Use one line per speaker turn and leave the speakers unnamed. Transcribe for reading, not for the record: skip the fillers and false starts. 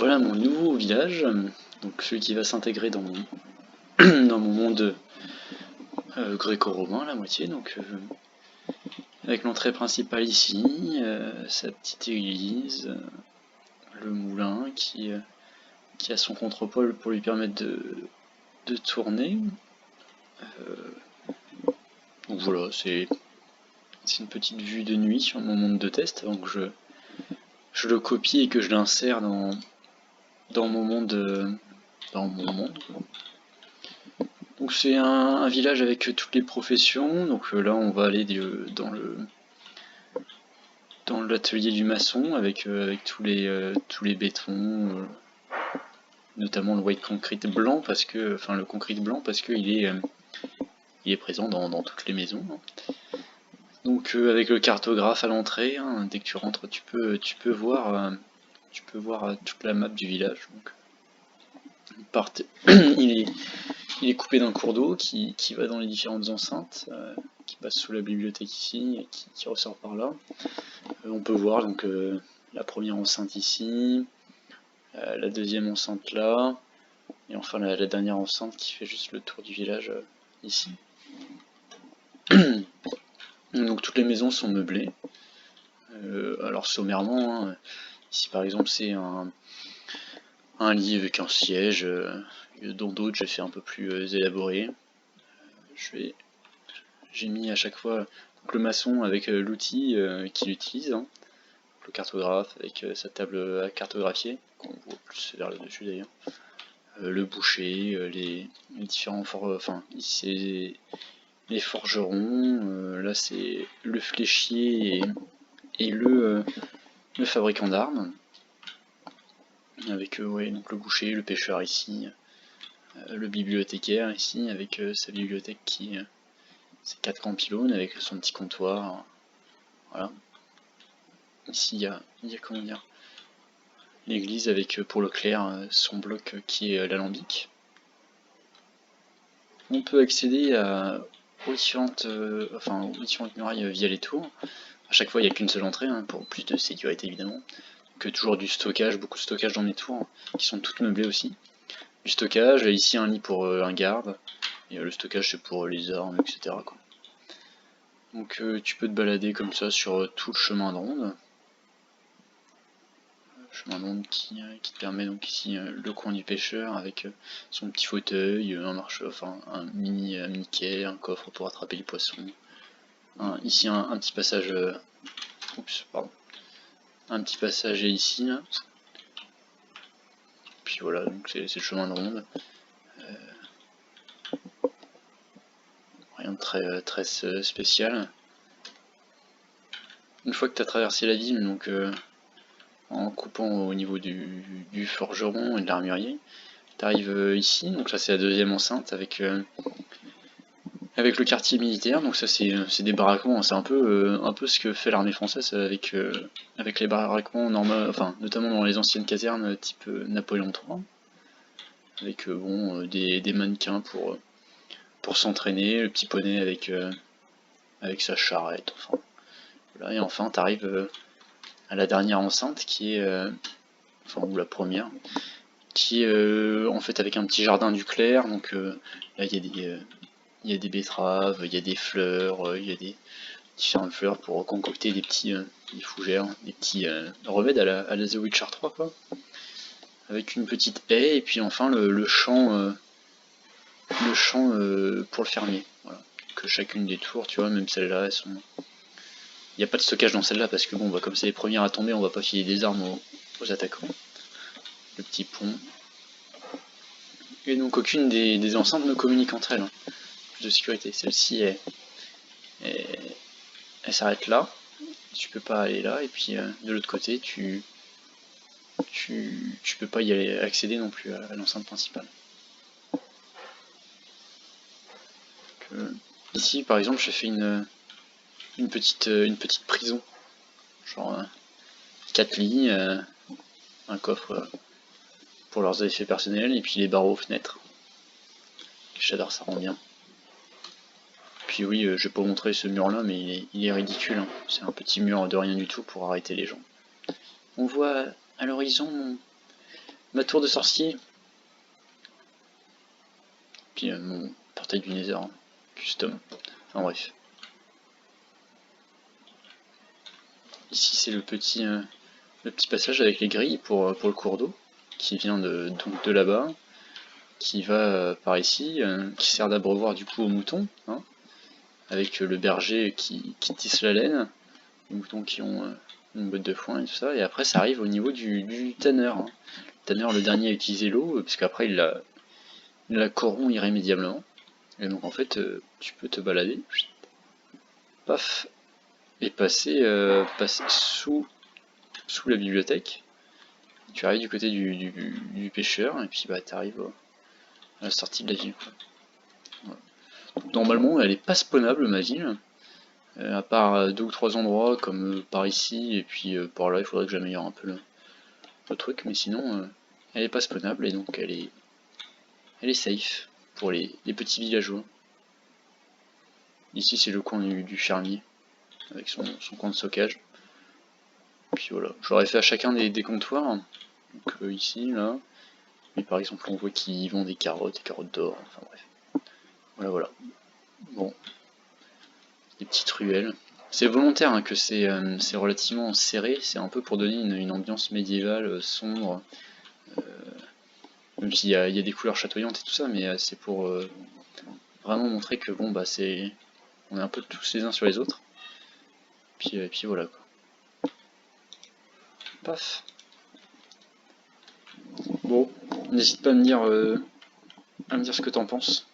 Voilà mon nouveau village, donc celui qui va s'intégrer dans mon, dans mon monde gréco-romain, la moitié, donc avec l'entrée principale ici, sa petite église, le moulin qui a son contrepôle pour lui permettre de tourner. Donc voilà, c'est une petite vue de nuit sur mon monde de test avant que je le copie et que je l'insère dans mon monde. Donc c'est un village avec toutes les professions. Donc là on va aller dans l'atelier du maçon avec tous les bétons, notamment le white concrete blanc le concrete blanc parce qu'il est présent dans toutes les maisons. Donc avec le cartographe à l'entrée, hein, dès que tu rentres tu peux voir toute la map du village. Donc, il est coupé d'un cours d'eau qui va dans les différentes enceintes, qui passe sous la bibliothèque ici et qui ressort par là. On peut voir donc la première enceinte ici, la deuxième enceinte là, et enfin la dernière enceinte qui fait juste le tour du village ici. Donc toutes les maisons sont meublées. Alors sommairement, hein, ici par exemple c'est un lit avec un siège, dans d'autres j'ai fait un peu plus élaboré. J'ai mis à chaque fois donc, le maçon avec l'outil qu'il utilise, hein, le cartographe avec sa table à cartographier, qu'on voit plus vers le dessus d'ailleurs. Le boucher, les différents ici c'est les forgerons, là c'est le fléchier et le fabricant d'armes, avec donc le boucher, le pêcheur ici, le bibliothécaire ici avec sa bibliothèque qui ses 4 grands pylônes avec son petit comptoir. Voilà. Ici il y a comment dire, l'église avec pour le clerc son bloc qui est l'alambic. On peut accéder aux différentes murailles via les tours. À chaque fois il n'y a qu'une seule entrée, hein, pour plus de sécurité évidemment. Que toujours du stockage, beaucoup de stockage dans les tours, qui sont toutes meublées aussi. Du stockage, ici un lit pour un garde, et le stockage c'est pour les armes, etc. quoi. Donc tu peux te balader comme ça sur tout le chemin de ronde. Chemin de ronde qui te permet donc ici le coin du pêcheur avec son petit fauteuil, un mini quai, un coffre pour attraper les poissons. Ici un petit passage. Un petit passager ici. Là. Puis voilà, donc c'est le chemin de ronde. Rien de très spécial. Une fois que tu as traversé la ville, donc en coupant au niveau du forgeron et de l'armurier, tu arrives ici, donc là c'est la deuxième enceinte avec le quartier militaire, donc ça c'est des baraquements, c'est un peu ce que fait l'armée française avec les baraquements normaux, notamment dans les anciennes casernes type Napoléon III, avec des mannequins pour s'entraîner, le petit poney avec sa charrette, voilà, et enfin tu arrives à la dernière enceinte qui est, ou la première, qui est en fait avec un petit jardin du clerc, donc là il y a des betteraves, il y a des fleurs, il y a des différentes fleurs pour concocter des fougères, des petits remèdes à la The Witcher 3 quoi. Avec une petite haie et puis enfin le champ pour le fermier. Voilà. Que chacune des tours, tu vois, même celle-là, elles sont. Il n'y a pas de stockage dans celle-là parce que bon, comme c'est les premières à tomber, on va pas filer des armes aux attaquants. Le petit pont. Et donc aucune des enceintes ne communique entre elles. Hein. Plus de sécurité. Celle-ci elle s'arrête là. Tu peux pas aller là. Et puis de l'autre côté, tu peux pas y aller accéder non plus à l'enceinte principale. Donc, ici par exemple j'ai fait une petite prison. Genre 4 lits, un coffre pour leurs effets personnels et puis les barreaux aux fenêtres. J'adore, ça rend bien. Puis oui, je vais pas montrer ce mur là mais il est ridicule, hein. C'est un petit mur de rien du tout pour arrêter les gens. On voit à l'horizon ma tour de sorcier. Puis mon portail du Nether, hein, custom. Enfin bref. Ici c'est le petit passage avec les grilles pour le cours d'eau, qui vient donc de là-bas, qui va par ici, qui sert d'abreuvoir du coup aux moutons, hein, avec le berger qui tisse la laine, les moutons qui ont une botte de foin et tout ça, et après ça arrive au niveau du tanneur. Hein. Le tanneur, le dernier, a utilisé l'eau, parce qu'après il la corrompt irrémédiablement, et donc en fait tu peux te balader, paf, et passer sous la bibliothèque. Tu arrives du côté du pêcheur, et puis bah t'arrives à la sortie de la ville. Voilà. Donc, normalement elle est pas spawnable ma ville, à part 2 ou 3 endroits comme par ici, et puis par là il faudrait que j'améliore un peu le truc, mais sinon elle est pas spawnable, et donc elle est safe pour les petits villageois. Ici c'est le coin du fermier, avec son coin de stockage. Puis voilà, j'aurais fait à chacun des comptoirs, donc ici, là, mais par exemple on voit qu'ils vendent des carottes d'or, enfin bref. Voilà. Bon, des petites ruelles. C'est volontaire hein, que c'est relativement serré, c'est un peu pour donner une ambiance médiévale, sombre, même s'il y a des couleurs chatoyantes et tout ça, mais c'est pour vraiment montrer que bon bah on est un peu tous les uns sur les autres. Puis voilà quoi. Paf. Bon, n'hésite pas à me dire ce que t'en penses.